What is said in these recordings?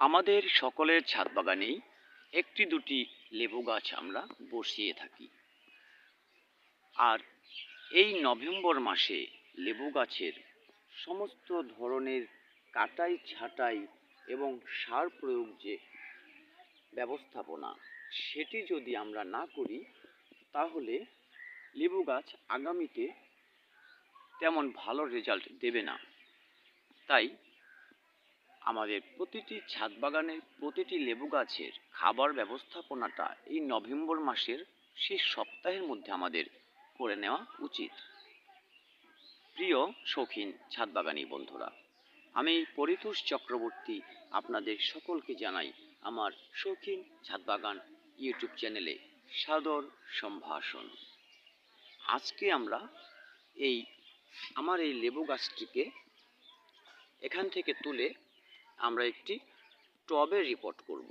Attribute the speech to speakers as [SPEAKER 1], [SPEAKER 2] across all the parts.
[SPEAKER 1] আমাদের সকলের ছাদ বাগানেই একটি দুটি লেবু গাছ আমরা বসিয়ে থাকি। আর এই নভেম্বর মাসে লেবু গাছের সমস্ত ধরনের কাটাই ছাঁটাই এবং সার প্রয়োগ যে ব্যবস্থাপনা, সেটি যদি আমরা না করি তাহলে লেবু গাছ আগামীতে তেমন ভালো রেজাল্ট দেবে না। তাই আমাদের প্রতিটি ছাদ বাগানের প্রতিটি লেবু গাছের খাবার ব্যবস্থাপনাটা এই নভেম্বর মাসের শেষ সপ্তাহের মধ্যে আমাদের করে নেওয়া উচিত। প্রিয় শৌখিন ছাদ বাগানী বন্ধুরা, আমি পরিতোষ চক্রবর্তী আপনাদের সকলকে জানাই আমার শৌখিন ছাদ বাগান ইউটিউব চ্যানেলে সাদর সম্ভাষণ। আজকে আমরা আমার এই লেবু গাছটিকে এখান থেকে তুলে আমরা একটি টবে রিপোর্ট করব।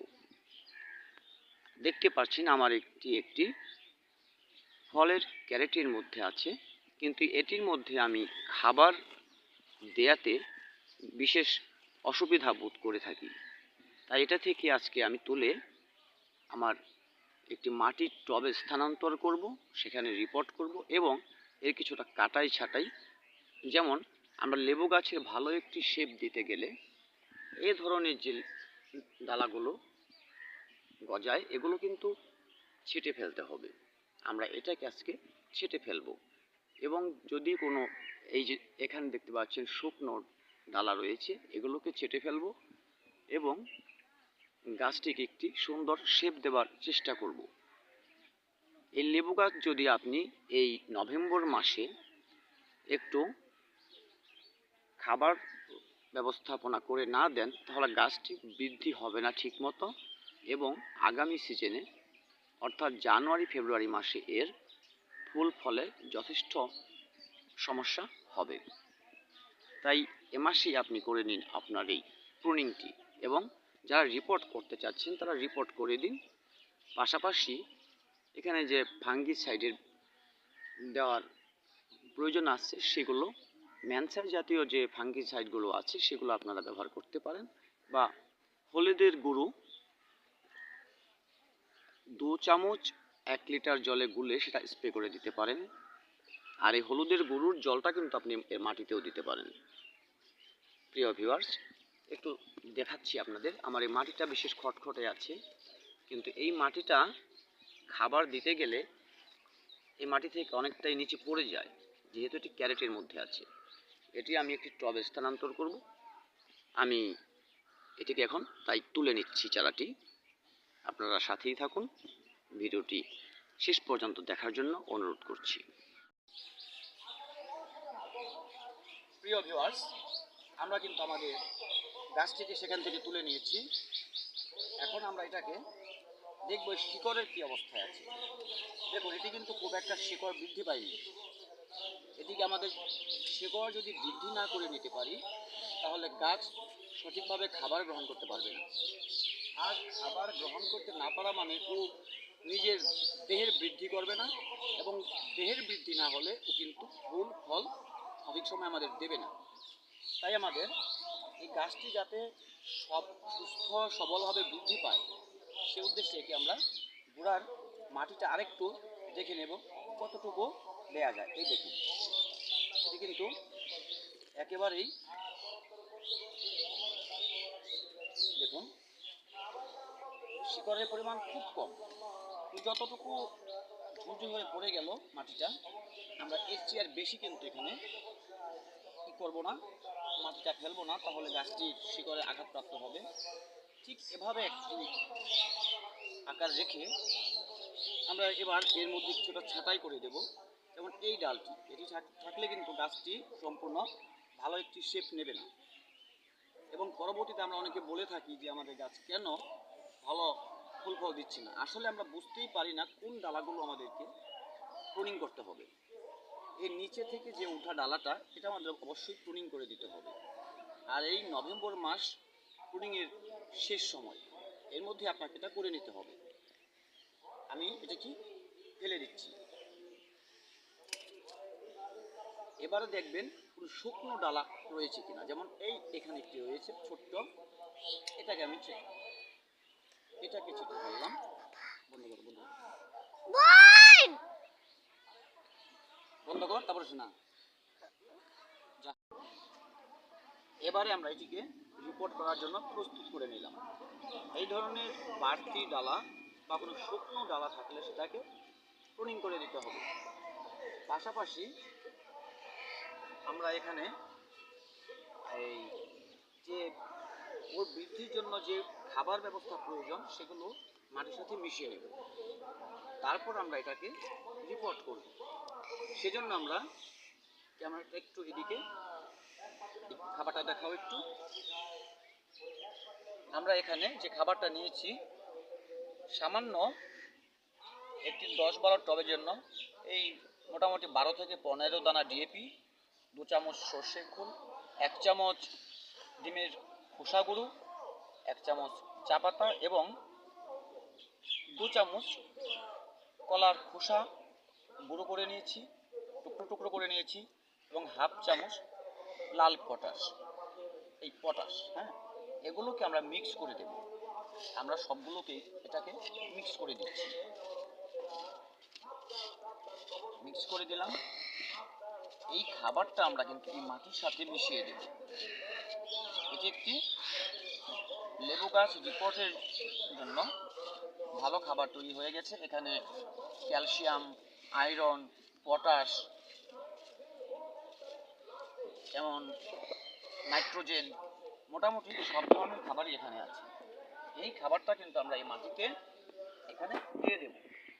[SPEAKER 1] দেখতে পাচ্ছেন আমার একটি ফলের ক্যারেটের মধ্যে আছে, কিন্তু এটির মধ্যে আমি খাবার দেয়াতে বিশেষ অসুবিধা বোধ করে থাকি। তাই এটা থেকে আজকে আমি তুলে আমার একটি মাটির টবে স্থানান্তর করব, সেখানে রিপোর্ট করব এবং এর কিছুটা কাটাই ছাঁটাই, যেমন আমরা লেবু গাছের ভালো একটি শেপ দিতে গেলে এই ধরনের যে ডালাগুলো গজায় এগুলো কিন্তু ছেঁটে ফেলতে হবে। আমরা এটাকে আজকে ছেঁটে ফেলবো এবং যদি কোনো এই যে এখানে দেখতে পাচ্ছেন শুকনো ডালা রয়েছে, এগুলোকে ছেঁটে ফেলবো এবং গাছটিকে একটি সুন্দর শেপ দেওয়ার চেষ্টা করব। এই লেবু গাছ যদি আপনি এই নভেম্বর মাসে একটু খাবার ব্যবস্থাপনা করে না দেন তাহলে গাছটি বৃদ্ধি হবে না ঠিকমতো এবং আগামী সিজনে অর্থাৎ জানুয়ারি ফেব্রুয়ারি মাসে এর ফুল ফলে যথেষ্ট সমস্যা হবে। তাই এ মাসেই আপনি করে নিন আপনার এই প্রুনিংটি এবং যারা রিপোর্ট করতে চাচ্ছেন তারা রিপোর্ট করে দিন। পাশাপাশি এখানে যে ফাঙ্গিসাইডের দেওয়ার প্রয়োজন আছে সেগুলো ম্যানসার জাতীয় যে ফাঙ্গিসাইডগুলো আছে সেগুলো আপনারা ব্যবহার করতে পারেন, বা হলুদের গুঁড়ো 2 চামচ 1 লিটার জলে গুলে সেটা স্প্রে করে দিতে পারেন। আর এই হলুদের গুঁড়োর জলটা কিন্তু আপনি এর মাটিতেও দিতে পারেন। প্রিয় ভিউয়ার্স, একটু দেখাচ্ছি আপনাদের। আমার এই মাটিটা বিশেষ খটখটে আছে, কিন্তু এই মাটিটা খাবার দিতে গেলে এই মাটি থেকে অনেকটাই নিচে পড়ে যায়, যেহেতু এটি ক্যারেটের মধ্যে আছে। এটি আমি একটি টবে স্থানান্তর করব। আমি এটিকে এখন তাই তুলে নিচ্ছি চারাটি। আপনারা সাথেই থাকুন, ভিডিওটি শেষ পর্যন্ত দেখার জন্য অনুরোধ করছি। প্রিয় ভিউয়ার্স, আমরা কিন্তু আমাদের গাছটিকে সেখান থেকে তুলে নিয়েছি। এখন আমরা এটাকে দেখব শিকড়ের কি অবস্থায় আছে। দেখুন, এটি কিন্তু খুব একটা শিকড় বৃদ্ধি পায়নি। এদিকে আমাদের শিকড় যদি বৃদ্ধি না করে নিতে পারি তাহলে গাছ সঠিকভাবে খাবার গ্রহণ করতে পারবে না। আর খাবার গ্রহণ করতে না পারা মানে ও নিজের দেহের বৃদ্ধি করবে না, এবং দেহের বৃদ্ধি না হলে ও কিন্তু ফুল ফল সঠিক সময় আমাদের দেবে না। তাই আমাদের এই গাছটি যাতে সুস্থ সবলভাবে বৃদ্ধি পায় সে উদ্দেশ্যে কি আমরা গোড়ার মাটিটা আরেকটু দেখে নেব কতটুকু দেয়া যায়। এই দেখুন, এটি কিন্তু একেবারেই দেখুন শিকড়ের পরিমাণ খুব কম। যতটুকু ঝুরঝুর হয়ে পড়ে গেল মাটিটা, আমরা এর চেয়ে আর বেশি কিন্তু এখানে কি করব না, মাটিটা ফেলবো না, তাহলে গাছটি শিকড়ে আঘাতপ্রাপ্ত হবে। ঠিক এভাবে একটি আকার রেখে আমরা এবার এর মধ্যে কিছুটা ছাঁটাই করে দেব। যেমন এই ডালটি, এটি থাকলে কিন্তু গাছটি সম্পূর্ণ ভালো একটি শেপ নেবে না, এবং পরবর্তীতে আমরা অনেকে বলে থাকি যে আমাদের গাছ কেন ভালো ফুল ফল দিচ্ছে না। আসলে আমরা বুঝতেই পারি না কোন ডালাগুলো আমাদেরকে প্রুনিং করতে হবে। এর নিচে থেকে যে উঠা ডালাটা এটা আমাদের অবশ্যই প্রুনিং করে দিতে হবে। আর এই নভেম্বর মাস প্রুনিংয়ের শেষ সময়, এর মধ্যে আপনাকে এটা করে নিতে হবে। আমি এটা কি ফেলে দিচ্ছি। এবারে দেখবেন কোনো শুকনো ডালা রয়েছে কিনা, যেমন এখানে একটি রয়েছে ছোট্ট, এটাকে আমি এটাকে ছিটে ফেললাম। বন্ধ কর, বন্ধ কর, তারপরে শোনা। এবারে আমরা এটিকে রিপোর্ট করার জন্য প্রস্তুত করে নিলাম। এই ধরনের বাড়তি ডালা বা কোনো শুকনো ডালা থাকলে সেটাকে প্রুনিং করে দিতে হবে। পাশাপাশি আমরা এখানে এই যে ওর বৃদ্ধির জন্য যে খাবার ব্যবস্থা প্রয়োজন সেগুলো মাটির সাথে মিশিয়ে নেব, তারপর আমরা এটাকে রিপোর্ট করব। সেজন্য আমরা ক্যামেরাটা একটু এদিকে, খাবারটা দেখাও একটু। আমরা এখানে যে খাবারটা নিয়েছি সামান্য একটি 10-12 টবের জন্য এই মোটামুটি 12 থেকে 15 দানা ডিএপি, 2 চামচ সর্ষের খোল, 1 চামচ ডিমের খোসা গুঁড়ো, 1 চামচ চা পাতা এবং 2 চামচ কলার খোসা গুঁড়ো করে নিয়েছি, টুকরো টুকরো করে নিয়েছি, এবং 1/2 চামচ লাল পটাশ, এই পটাশ, হ্যাঁ, এগুলোকে আমরা মিক্স করে দেব। আমরা সবগুলোকে এটাকে মিক্স করে দিচ্ছি, মিক্স করে দিলাম। এই খাবারটা আমরা কিন্তু এই মাটির সাথে মিশিয়ে দেব। এটি একটি লেবু গাছ রিপোর্টের জন্য ভালো খাবার তৈরি হয়ে গেছে। এখানে ক্যালসিয়াম, আয়রন, পটাশ, যেমন নাইট্রোজেন, মোটামুটি সব ধরনের খাবারই এখানে আছে। এই খাবারটা কিন্তু আমরা এই মাটিতে এখানে দিয়ে দেব।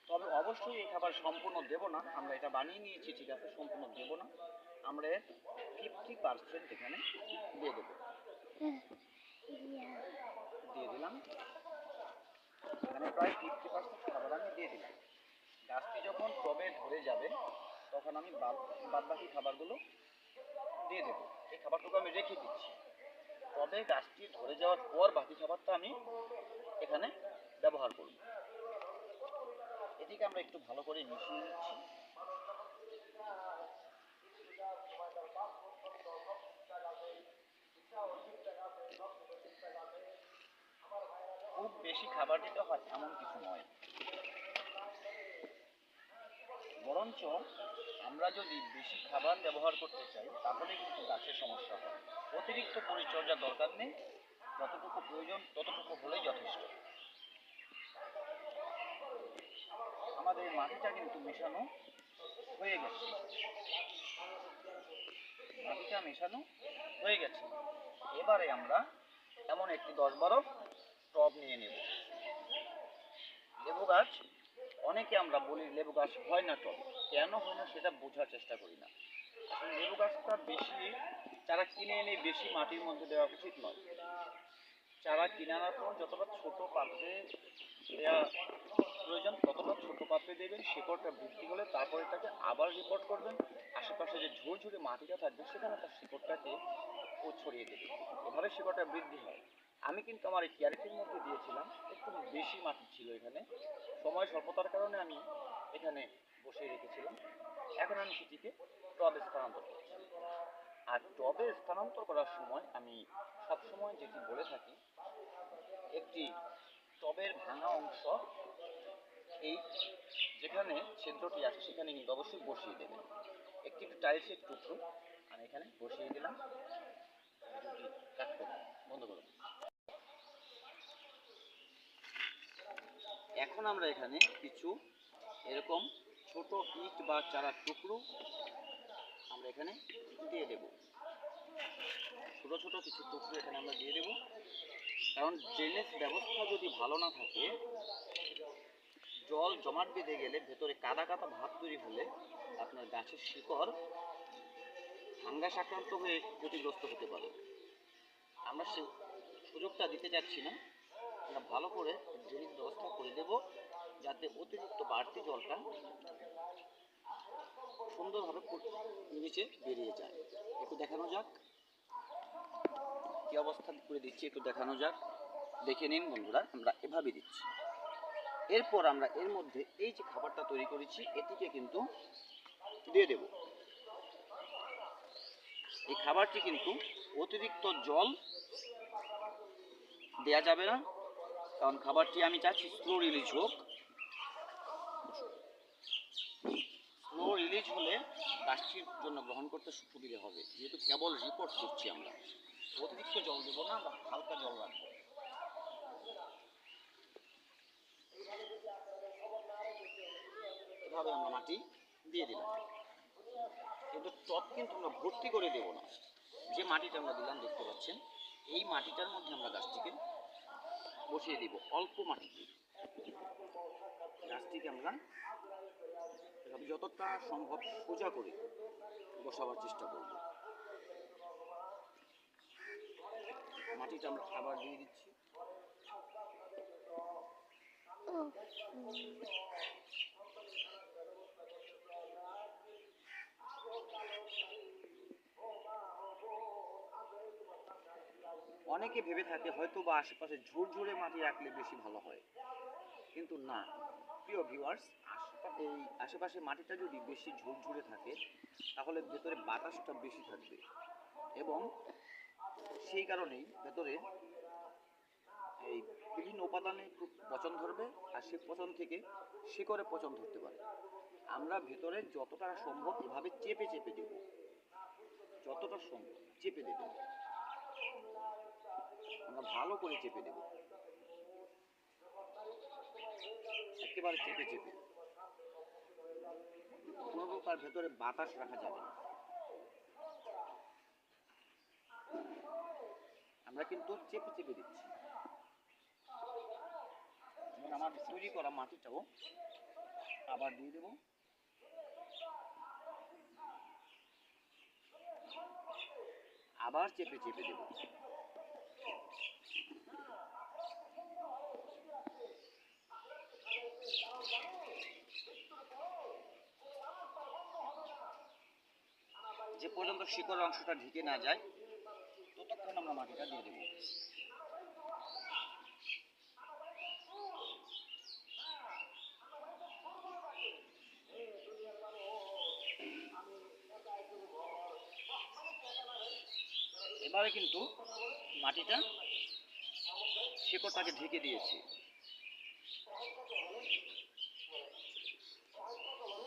[SPEAKER 1] তবে অবশ্যই এই খাবার সম্পূর্ণ দেব না, আমরা এটা বানিয়ে নিয়েছি ঠিক আছে, সম্পূর্ণ দেব না, আমরা 50% এখানে দিয়ে দেব। দিয়ে দিলাম, এখানে প্রায় 50% খাবার আমি দিয়ে দিলাম। গাছটি যখন টবে ধরে যাবে তখন আমি বাদবাকি খাবারগুলো দিয়ে দেবো। এই খাবারটুকু আমি রেখে দিচ্ছি, তবে গাছটি ধরে যাওয়ার পর বাকি খাবারটা আমি এখানে ব্যবহার করব। এটিকে আমরা একটু ভালো করে মিশিয়ে নিচ্ছি। খুব বেশি খাবার দিতে হয় এমন কিছু নয়, বরঞ্চ আমরা যদি বেশি খাবার ব্যবহার করতে চাই তাহলে কিন্তু গাছের সমস্যা হয়। অতিরিক্ত পরিচর্যার দরকার নেই, যতটুকু প্রয়োজন ততটুকু হলেই যথেষ্ট। আমাদের মাটিটা কিন্তু মেশানো হয়ে গেছে, মাটিটা মেশানো হয়ে গেছে। এবারে আমরা এমন একটি 10-12 টব নিয়ে নেব। লেবু গাছ, অনেকে আমরা বলি লেবু গাছ হয় না টবে, কেন হয় না সেটা বোঝার চেষ্টা করি না। আসলে লেবু গাছটা বেশি চারা কিনে এনে বেশি মাটির মধ্যে দেওয়া উচিত নয়। চারা কিনে আনার পর যতটা ছোট পাত্রে দেওয়া প্রয়োজন ততটা ছোট পাত্রে দেবেন। শিকড়টা বৃদ্ধি হলে তারপর এটাকে আবার রিপোর্ট করবেন। আশেপাশে যে ঝুরঝুরে মাটিটা থাকবে সেখানে তার শিকড়টাকে ছড়িয়ে দেবে, এভাবে শিকড়টা বৃদ্ধি হয়। আমি কিন্তু আমার এই ক্যারেটের মধ্যে দিয়েছিলাম, একটু বেশি মাটি ছিল এখানে, সময় স্বল্পতার কারণে আমি এখানে বসিয়ে রেখেছিলাম। এখন আমি সেটিকে টবে স্থানান্তর করছি। আর টবে স্থানান্তর করার সময় আমি সবসময় যেটি বলে থাকি, একটি টবের ভাঙা অংশ এই যেখানে ছিদ্রটি আছে সেখানে কিন্তু অবশ্যই বসিয়ে দেবেন। একটি টাইলসের টুকরো আমি এখানে বসিয়ে দিলাম। বন্ধ করুন। এখন আমরা এখানে কিছু এরকম ছোট ইট বা চারার টুকরো আমরা এখানে দিয়ে দেব। ছোট ছোট কিছু টুকরো এখানে আমরা দিয়ে দেব, কারণ ড্রেনেজ ব্যবস্থা যদি ভালো না থাকে, জল জমাট বেঁধে গেলে ভেতরে কাদা কাদা ভাব তৈরি হলে আপনার গাছের শিকড় ফাঙ্গাস আক্রান্ত হয়ে ক্ষতিগ্রস্ত হতে পারে। আমরা সে সুযোগটা দিতে চাচ্ছি না, আমরা ভালো করে ড্রেনেজ ব্যবস্থা করে দেব, যাতে অতিরিক্ত বাড়তি জলটা সুন্দরভাবে নিচে বেরিয়ে যায়। একটু দেখানো যাক কি অবস্থা করে দিচ্ছি, একটু দেখানো যাক, দেখে নিন বন্ধুরা। আমরা এভাবে দিচ্ছি। এরপর আমরা এর মধ্যে এই যে খাবারটা তৈরি করেছি এটিকে কিন্তু দিয়ে দেব। এই খাবারটি কিন্তু অতিরিক্ত জল দেয়া যাবে না, কারণ খাবারটি আমি চাচ্ছি স্লো রিলিজ হোক। স্লো রিলিজ হলে গাছটির জন্য গ্রহণ করতে সুবিধে হবে, যেহেতু কেবল রিপোর্ট করছি আমরা। অতিরিক্ত জল দেবো না, আমরা হালকা জল রাখবো। এভাবে আমরা মাটি দিয়ে দিলাম, কিন্তু টব কিন্তু আমরা ভর্তি করে দেব না। যে মাটিটা আমরা দিলাম দেখতে পাচ্ছেন, এই মাটিটার মধ্যে আমরা গাছটিকে বসিয়ে দিব অল্প মাটিতে। গাছটিকে আমরা যতটা সম্ভব সোজা করে বসাবার চেষ্টা করব। মাটিটা আমরা আবার দিয়ে দিচ্ছি। অনেকে ভেবে থাকে হয়তো বা আশেপাশে ঝুরঝুরে মাটি রাখলে বেশি ভালো হয়, কিন্তু না প্রিয় ভিউয়ার্স, এই আশেপাশে মাটিটা যদি বেশি ঝুরঝুরে থাকে তাহলে ভেতরে বাতাসটা বেশি থাকবে, এবং সেই কারণেই ভেতরে এই বিভিন্ন উপাদানে খুব পচন ধরবে, আর সেই পচন থেকে শিকড়ে পচন ধরতে পারে। আমরা ভেতরে যতটা সম্ভব এভাবে চেপে চেপে দেব, যতটা সম্ভব চেপে দেব, আমরা ভালো করে চেপে দেব, একেবারে চেপে চেপে। কোনো প্রকার ভেতরে বাতাস রাখা যাবে না। আমরা কিন্তু চেপে চেপে দিচ্ছি। এবং আমার তৈরি করা মাটিটাও আবার দিয়ে দেব। আবার চেপে চেপে দেব। যে পর্যন্ত শিকড়ের অংশটা ঢেকে না যায় ততক্ষণ আমরা মাটিটা দিয়ে দেব। এবারে কিন্তু মাটিটা শিকড়টাকে ঢেকে দিয়েছি।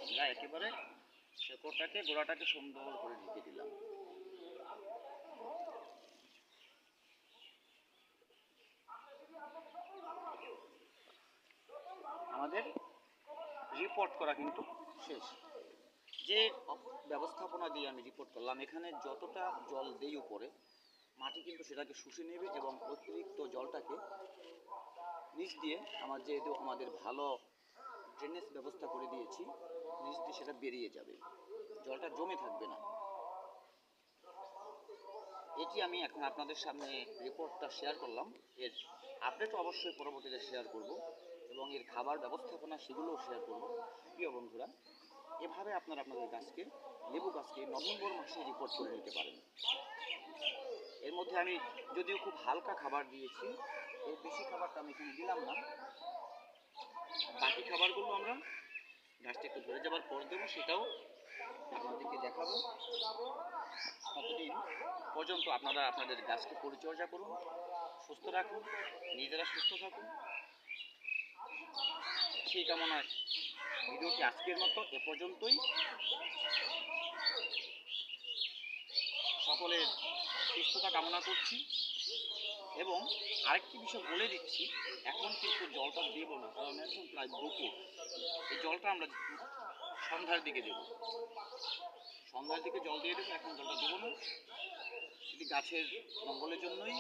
[SPEAKER 1] আমরা একেবারে শিকড়টাকে গোড়াটাকে সুন্দর করে ঢেকে দিলাম। আমাদের রিপোর্ট করা কিন্তু শেষ। যে ব্যবস্থাপনা দিয়ে আমি রিপোর্ট করলাম, এখানে যতটা জল দেই উপরে, মাটি কিন্তু সেটাকে শুষে নেবে এবং অতিরিক্ত জলটাকে নিচ দিয়ে যেহেতু আমাদের ভালো ড্রেনেজ ব্যবস্থা করে দিয়েছি, নিচ দিয়ে সেটা বেরিয়ে যাবে, জলটা জমে থাকবে না। এটি আমি এখন আপনাদের সামনে রিপোর্টটা শেয়ার করলাম। এর আপডেট অবশ্যই পরবর্তীতে শেয়ার করব, এবং এর খাবার ব্যবস্থাপনা সেগুলোও শেয়ার করব। প্রিয় বন্ধুরা, এভাবে আপনারা আপনাদের গাছকে, লেবু গাছকে নভেম্বর মাসে রিপোর্ট করে নিতে পারেন। এর মধ্যে আমি যদিও খুব হালকা খাবার দিয়েছি, এর বেশি খাবারটা আমি এখানে দিলাম না। বাকি খাবারগুলো আমরা গাছটা একটু ধরে যাবার পর দেবো, সেটাও আপনাদেরকে দেখাবো। ততদিন পর্যন্ত আপনারা আপনাদের গাছকে পরিচর্যা করুন, সুস্থ রাখুন, নিজেরা সুস্থ থাকুন। সেই কামনায় ভিডিওটি আজকের মতো এ পর্যন্তই। সকলের সুস্থতা কামনা করছি, এবং আরেকটি বিষয় বলে দিচ্ছি, এখন কিন্তু জলটা দেব না, কারণ এখন প্রায় দুপুর। এই জলটা আমরা সন্ধ্যার দিকে দেব, সন্ধ্যার দিকে জল দিয়ে দেবো, এখন জলটা দেবো না। এটি গাছের মঙ্গলের জন্যই।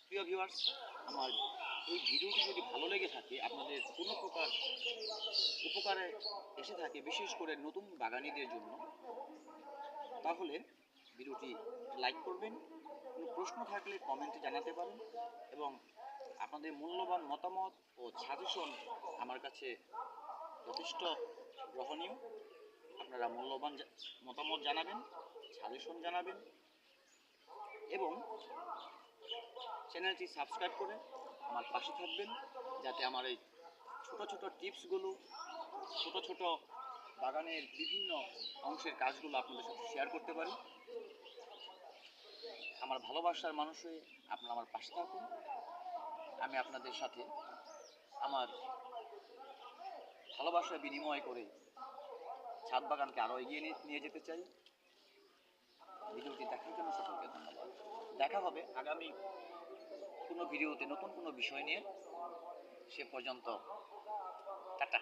[SPEAKER 1] প্রিয় ভিউয়ার্স, আমার এই ভিডিওটি যদি ভালো লেগে থাকে, আপনাদের কোনো প্রকার উপকারে এসে থাকে, বিশেষ করে নতুন বাগানীদের জন্য, তাহলে ভিডিওটি লাইক করবেন। কোনো প্রশ্ন থাকলে কমেন্টে জানাতে পারেন, এবং আপনাদের মূল্যবান মতামত ও সাজেশন আমার কাছে যথেষ্ট গ্রহণীয়। আপনারা মূল্যবান মতামত জানাবেন, সাজেশন জানাবেন, এবং চ্যানেলটি সাবস্ক্রাইব করে আমার পাশে থাকবেন, যাতে আমার এই ছোট ছোট টিপসগুলো, ছোট ছোট বাগানের বিভিন্ন অংশের কাজগুলো আপনাদের সাথে শেয়ার করতে পারি। আমার ভালোবাসার মানুষ হয়ে আপনারা আমার পাশে থাকুন। আমি আপনাদের সাথে আমার ভালোবাসা বিনিময় করে ছাদ বাগানকে আরও এগিয়ে নিয়ে যেতে চাই। ভিডিওটি দেখার জন্য সকলকে ধন্যবাদ। দেখা হবে আগামী কোনো ভিডিওতে নতুন কোনো বিষয় নিয়ে। সে পর্যন্ত টাটা।